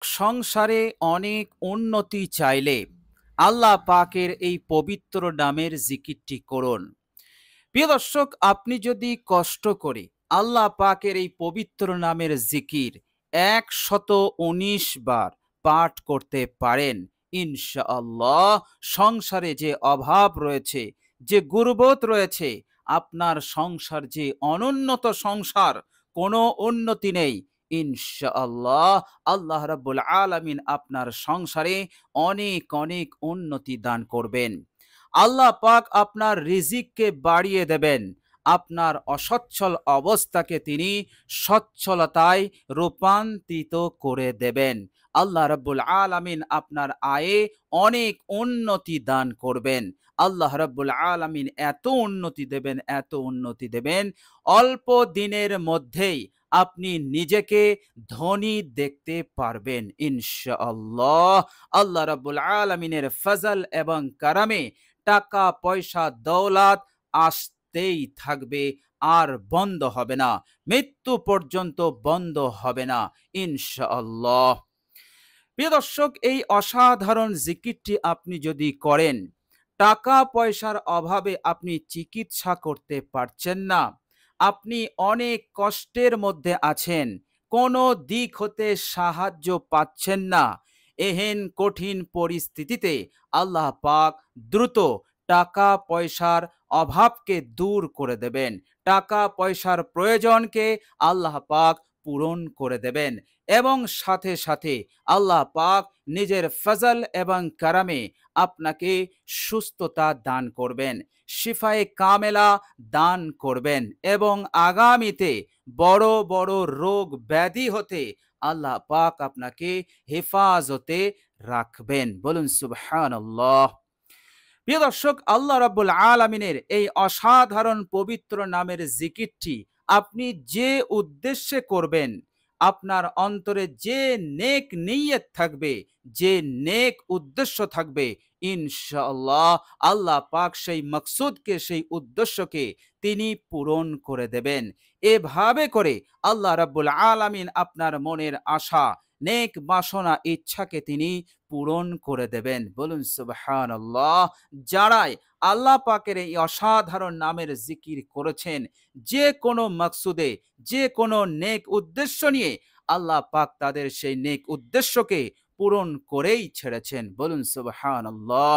সংসারে অনেক উন্নতি চাইলে আল্লাহ পাকের এই পবিত্র নামের জিকিরটি করুন। প্রিয় দর্শক, আপনি যদি কষ্ট করে আল্লাহ পাকের এই পবিত্র নামের জিকির ১১৯ বার পাঠ করতে পারেন, ইনশাআল্লাহ সংসারে যে অভাব রয়েছে, যে গুরবত রয়েছে, আপনার সংসার যে অনুন্নত সংসার, কোনো উন্নতি নেই, ইনশাআল্লাহ আল্লাহ রাব্বুল আলামিন আপনার সংসারে অনেক অনেক উন্নতি দান করবেন। আল্লাহ পাক আপনার রিজিককে বাড়িয়ে দেবেন। আপনার অসচ্ছল অবস্থাকে তিনি সচ্ছলতায় রূপান্তরিত করে দেবেন। আল্লাহ রাব্বুল আলামিন আপনার আয়ে অনেক উন্নতি দান করবেন। আল্লাহ রাব্বুল আলামিন এত উন্নতি দেবেন, এত উন্নতি দেবেন, অল্প দিনের মধ্যেই আপনি নিজেকে ধনী দেখতে পারবেন ইনশাআল্লাহ। আল্লাহ রাব্বুল আলামিনের ফজল এবং কারামে টাকা পয়সা দৌলত আসতেই থাকবে, আর বন্ধ হবে না, মৃত্যু পর্যন্ত বন্ধ হবে না ইনশাআল্লাহ। প্রিয় দর্শক, এই অসাধারণ জিকিরটি আপনি যদি করেন, টাকা পয়সার অভাবে আপনি চিকিৎসা করতে পারছেন না, আপনি অনেক কষ্টের মধ্যে আছেন, কোনো দিক হতে সাহায্য পাচ্ছেন না, এহেন কঠিন পরিস্থিতিতে আল্লাহ পাক দ্রুত টাকা পয়সার অভাবকে দূর করে দেবেন। টাকা পয়সার প্রয়োজনকে আল্লাহ পাক পূরণ করে দেবেন এবং সাথে সাথে আল্লাহ পাক নিজের ফজল এবং কারামে আপনাকে সুস্থতা দান করবেন, শিফায়ে কামেলা দান করবেন এবং আগামীতে বড় বড় রোগ ব্যাধি হতে আল্লাহ পাক আপনাকে হেফাজতে রাখবেন। বলুন সুবহানাল্লাহ। প্রিয় দর্শক, আল্লাহ রাব্বুল আলামিনের এই অসাধারণ পবিত্র নামের জিকিরটি আপনি যে উদ্দেশ্যে করবেন, আপনার অন্তরে যে নেক নিয়ত থাকবে, যে নেক উদ্দেশ্য থাকবে, ইনশাআল্লাহ আল্লাহ পাক সেই মকসুদকে, সেই উদ্দেশ্যকে তিনি পূরণ করে দেবেন। এভাবে করে আল্লাহ রাব্বুল আলামিন আপনার মনের আশা, নেক বাসনা, ইচ্ছাকে তিনি পূরণ করে দেবেন। বলুন সুবহানাল্লাহ। যারাই আল্লাহ পাকের এই অসাধারণ নামের জিকির করেছেন, যে কোনো মকসুদে, যে কোনো নেক উদ্দেশ্য নিয়ে, আল্লাহ পাক তাদের সেই নেক উদ্দেশ্যকে পূরণ করেই ছেড়েছেন। বলুন সুবহানাল্লাহ।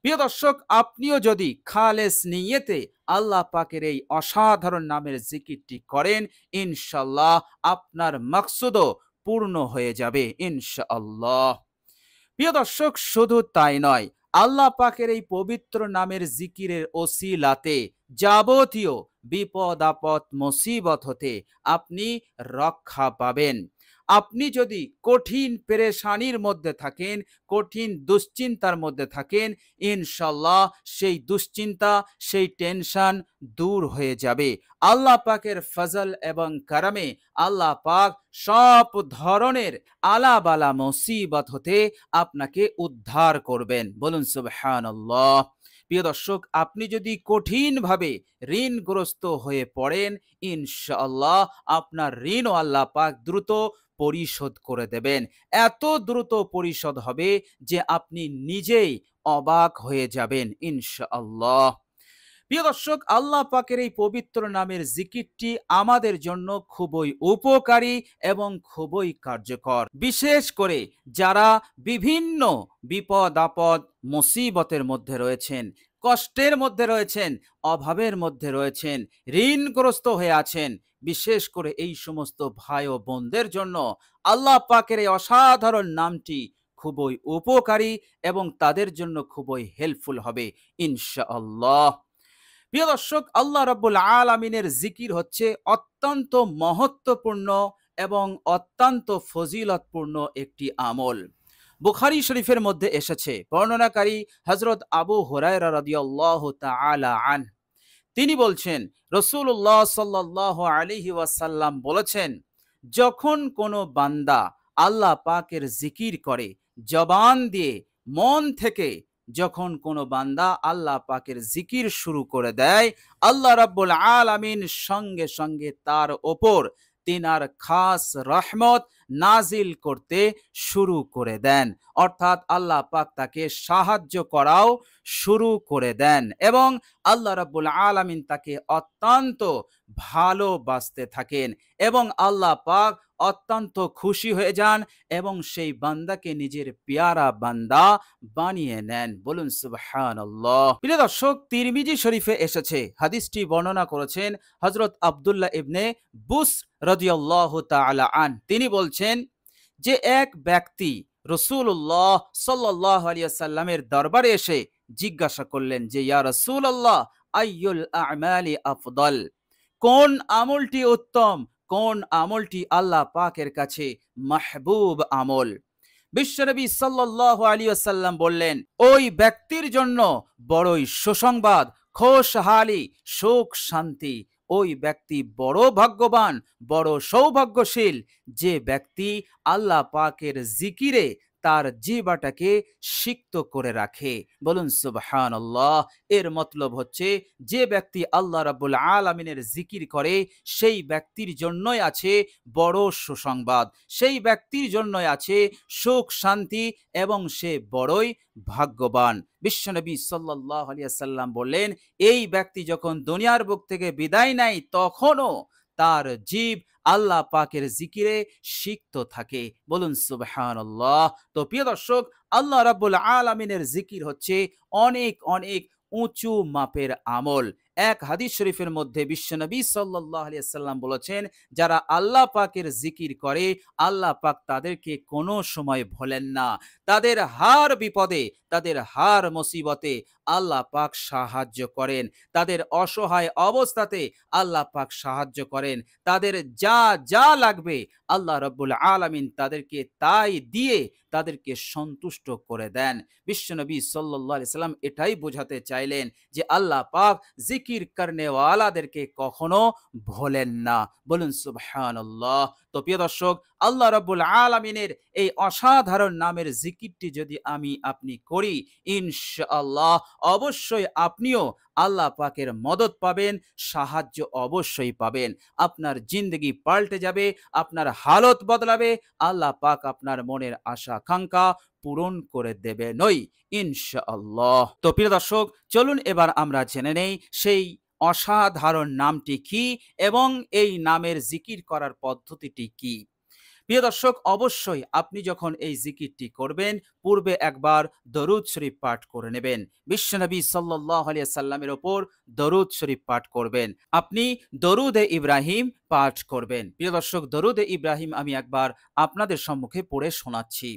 প্রিয় দর্শক, আপনিও যদি খালেস নিয়তে আল্লাহ পাকের এই অসাধারণ নামের জিকিরটি করেন, ইনশাআল্লাহ আপনার মকসুদও পূর্ণ হয়ে যাবে ইনশাআল্লাহ। প্রিয় দর্শক, শুধু তাই নয়, আল্লাহ পাকের এই পবিত্র নামের জিকিরের ওসিলাতে যাবতীয় বিপদ আপদ মুসিবত হতে আপনি রক্ষা পাবেন। আপনি যদি কঠিন পেরেশানির মধ্যে থাকেন, কঠিন দুশ্চিন্তার মধ্যে থাকেন, ইনশাল্লাহ সেই দুশ্চিন্তা, সেই টেনশন দূর হয়ে যাবে। আল্লাহ পাকের ফজল এবং কারামে আল্লাহ পাক সব ধরনের আলাবালা মুসিবত হতে আপনাকে উদ্ধার করবেন। বলুন সুবহানাল্লাহ। প্রিয় দর্শক, আপনি যদি কঠিনভাবে ঋণগ্রস্ত হয়ে পড়েন, ইনশাআল্লাহ আপনার ঋণও আল্লাহ পাক দ্রুত পরিশোধ করে দেবেন। এত দ্রুত পরিশোধ হবে যে আপনি নিজেই অবাক হয়ে যাবেন ইনশাআল্লাহ। প্রিয় দর্শক, আল্লাহ পাকের এই পবিত্র নামের জিকিরটি আমাদের জন্য খুবই উপকারী এবং খুবই কার্যকর। বিশেষ করে যারা বিভিন্ন বিপদ আপদ মুসিবতের মধ্যে রয়েছেন, কষ্টের মধ্যে রয়েছেন, অভাবের মধ্যে রয়েছেন, ঋণগ্রস্ত হয়ে আছেন, বিশেষ করে এই সমস্ত ভাই ও বোনদের জন্য আল্লাহ পাকের এই অসাধারণ নামটি খুবই উপকারী এবং তাদের জন্য খুবই হেল্পফুল হবে ইনশাআল্লাহ। প্রিয় দর্শক, আল্লাহ রাব্বুল আলামিনের জিকির হচ্ছে অত্যন্ত মহত্বপূর্ণ এবং অত্যন্ত ফজিলতপূর্ণ একটি আমল। বুখারী শরীফের মধ্যে এসেছে, বর্ণনাকারী হযরত আবু হুরায়রা রাদিয়াল্লাহু তাআলা আনহু, তিনি বলছেন, রাসূলুল্লাহ সাল্লাল্লাহু আলাইহি ওয়াসাল্লাম বলেছেন, যখন কোনো বান্দা আল্লাহ পাকের জিকির করে, জবান দিয়ে, মন থেকে যখন কোনো বান্দা আল্লাহ পাকের জিকির শুরু করে দেয়, আল্লাহ রাব্বুল আলামিন সঙ্গে সঙ্গে তার ওপর তিনার খাস রহমত নাজিল করতে শুরু করে দেন, অর্থাৎ আল্লাহ পাক তাকে সাহায্য করাও শুরু করে দেন এবং আল্লাহ রাব্বুল আলামিন তাকে অত্যন্ত ভালোবাসতে থাকেন এবং আল্লাহ পাক অত্যন্ত খুশি হয়ে যান এবং সেই বান্দাকে নিজের পেয়ারা বান্দা বানিয়ে নেন। বলুন সুবহানাল্লাহ। প্রিয় দর্শক, তিরমিজি শরীফে এসেছে, হাদিসটি বর্ণনা করেছেন হযরত আব্দুল্লাহ ইবনে বুস রাদিয়াল্লাহু তাআলা আন। তিনি বলছেন যে এক ব্যক্তি রাসূলুল্লাহ সাল্লাল্লাহু আলাইহি ওয়াসাল্লামের দরবারে এসে জিজ্ঞাসা করলেন যে ইয়া রাসূলুল্লাহ আইয়ুল আ'মালি আফদল, কোন আমলটি উত্তম, কোন আমলটি আল্লাহ পাকের কাছে মাহবুব আমল। বিশ্বনবী সাল্লাল্লাহু আলাইহি ওয়াসাল্লাম বললেন, ওই ব্যক্তির জন্য বড়ই সুসংবাদ, খোশহালি, সুখ শান্তি। ওই ব্যক্তি বড় ভাগ্যবান, বড় সৌভাগ্যশীল যে ব্যক্তি আল্লাহ পাকের জিকিরে তার জিহ্বাটাকে সিক্ত করে রাখে। বলুন সুবহানাল্লাহ। এর মতলব হচ্ছে যে ব্যক্তি আল্লাহ রাব্বুল আলামিনের জিকির করে সেই ব্যক্তির জন্যই আছে বড় সুসংবাদ, সেই ব্যক্তির জন্যই আছে সুখ শান্তি এবং সে বড়ই ভাগ্যবান। বিশ্বনবী সাল্লাল্লাহু আলাইহি ওয়াসাল্লাম বললেন, এই ব্যক্তি যখন দুনিয়ার বুক থেকে বিদায় নেয় তখনও তার জিহ্বা আল্লাহ পাকের জিকিরে সিক্ত থাকে। বলুন সুবহানাল্লাহ। তো প্রিয় দর্শক, আল্লাহ রাব্বুল আলামিনের জিকির হচ্ছে অনেক অনেক উঁচু মাপের আমল। এক হাদিস শরীফের মধ্যে বিশ্বনবী সাল্লাল্লাহু আলাইহি ওয়াসাল্লাম বলেছেন, যারা আল্লাহ পাকের জিকির করে আল্লাহ পাক তাদেরকে কোনো সময় ভোলেন না। তাদের হার বিপদে, তাদের হার মুসিবতে আল্লাহ পাক সাহায্য করেন। তাদের অসহায় অবস্থাতে আল্লাহ পাক সাহায্য করেন। তাদের যা যা লাগবে আল্লাহ রাব্বুল আলামিন তাদেরকে তাই দিয়ে তাদেরকে সন্তুষ্ট করে দেন। বিশ্বনবী সাল্লাল্লাহু আলাইহি সাল্লাম এটাই বোঝাতে চাইলেন যে আল্লাহ পাক জিকির করনেওয়ালাদেরকে কখনো ভোলেন না। বলুন সুবহানাল্লাহ। তো প্রিয় দর্শক, আল্লাহ রাব্বুল আলামিনের এই অসাধারণ নামের জিকিরটি যদি আমি আপনি করি, ইনশাআল্লাহ অবশ্যই আপনিও আল্লাহ পাকের মদদ পাবেন, সাহায্য অবশ্যই পাবেন। আপনার জিন্দগি পাল্টে যাবে, আপনার হালত বদলাবে, আল্লাহ পাক আপনার মনের আশা আকাঙ্ক্ষা পূরণ করে দেবেনই ইনশাআল্লাহ। তো প্রিয় দর্শক, চলুন এবার আমরা জেনে নেই সেই অসাধারণ নামটি কি এবং এই নামের জিকির করার পদ্ধতিটি কি। প্রিয় দর্শক, অবশ্যই আপনি যখন এই জিকিরটি করবেন পূর্বে একবার দরুদ শরীফ পাঠ করে নেবেন। বিশ্বনবী সাল্লাল্লাহু আলাইহি সাল্লামের ওপর দরুদ শরীফ পাঠ করবেন। আপনি দরুদে ইব্রাহিম পাঠ করবেন। প্রিয় দর্শক, দরুদে ইব্রাহিম আমি একবার আপনাদের সম্মুখে পড়ে শোনাচ্ছি।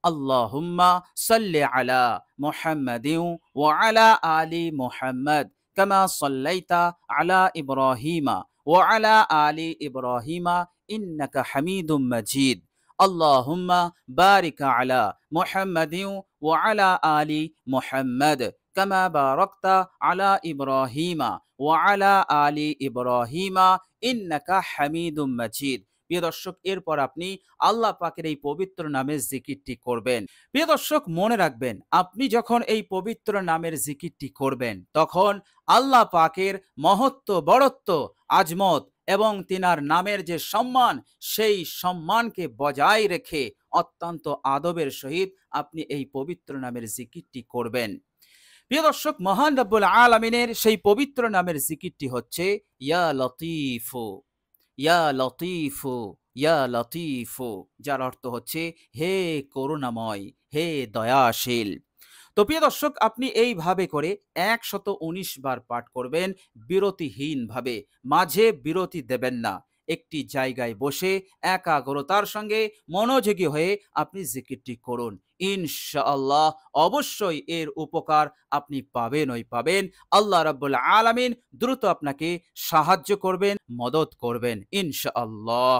আল্লাহুম্মা সাল্লি আলা মুহাম্মাদিন ওয়া আলা আলি মুহাম্মাদ কামা সাল্লাইতা আলা ইব্রাহিমা ওয়া আলা আলি ইব্রাহিমা ইন্নাকা হামিদুম মাজিদ। আল্লাহুম্মা বারিক আলা মুহাম্মাদিন ওয়া আলা আলি মুহাম্মাদ কামা বারাকতা আলা ইব্রাহিমা ওয়া আলা আলি ইব্রাহিমা ইন্নাকা হামিদুম মাজিদ। প্রিয় দর্শক, এরপর আপনি আল্লাহ পাকের এই পবিত্র নামের জিকিরটি করবেন। প্রিয় দর্শক, মনে রাখবেন, আপনি যখন এই পবিত্র নামের জিকিরটি করবেন তখন আল্লাহ পাকের মহত্ব, বড়ত্ব, আজমত এবং তিনার নামের যে সম্মান, সেই সম্মানকে বজায় রেখে অত্যন্ত আদবের সহিত আপনি এই পবিত্র নামের জিকিরটি করবেন। প্রিয় দর্শক, মহান রব্বুল আলামিনের সেই পবিত্র নামের জিকিরটি হচ্ছে ইয়া লতীফু, ইয়া লতীফু, ইয়া লতীফু, যার অর্থ হচ্ছে হে করুণাময়, হে দয়াশীল। তো প্রিয় দর্শক, আপনি এইভাবে করে ১১৯ বার পাঠ করবেন বিরতিহীনভাবে, মাঝে বিরতি দেবেন না। একটি জায়গায় বসে একাগ্রতার সঙ্গে মনোযোগী হয়ে আপনি জিকিরটি করুন। ইনশাআল্লাহ অবশ্যই এর উপকার আপনি পাবেনই পাবেন। আল্লাহ রাব্বুল আলামিন দ্রুত আপনাকে সাহায্য করবেন, মদদ করবেন ইনশাআল্লাহ।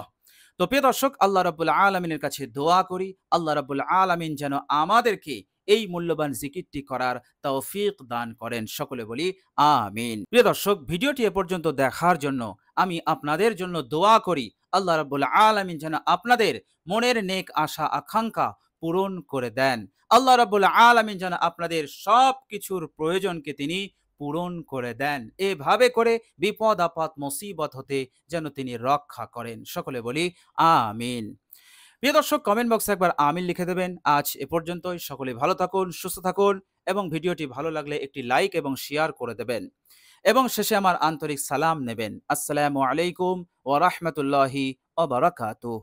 তো প্রিয় দর্শক, আল্লাহ রাব্বুল আলামিনের কাছে দোয়া করি আল্লাহ রাব্বুল আলামিন যেন আমাদেরকে এই মূল্যবান জিকিরটি করার তৌফিক দান করেন। সকলে বলি আমিন। প্রিয় দর্শক, ভিডিওটি এ পর্যন্ত দেখার জন্য আমি আপনাদের জন্য দোয়া করি আল্লাহ রাব্বুল আলামিন যেন আপনাদের মনের নেক আশা আকাঙ্ক্ষা পূরণ করে দেন। আল্লাহ রাব্বুল আলামিন যেন আপনাদের সব কিছুর প্রয়োজনকে তিনি পূরণ করে দেন। এভাবে করে বিপদ আপদ মুসিবত হতে যেন তিনি রক্ষা করেন। সকলে বলি আমিন। প্রিয় দর্শক, কমেন্ট বক্সে একবার আমিন লিখে দেবেন। আজ এ পর্যন্তই। সকলে ভালো থাকুন, সুস্থ থাকুন এবং ভিডিওটি ভালো লাগলে একটি লাইক এবং শেয়ার করে দেবেন এবং শেষে আমার আন্তরিক সালাম নেবেন। আসসালামু আলাইকুম ওয়া রাহমাতুল্লাহি ওয়া বারাকাতুহু।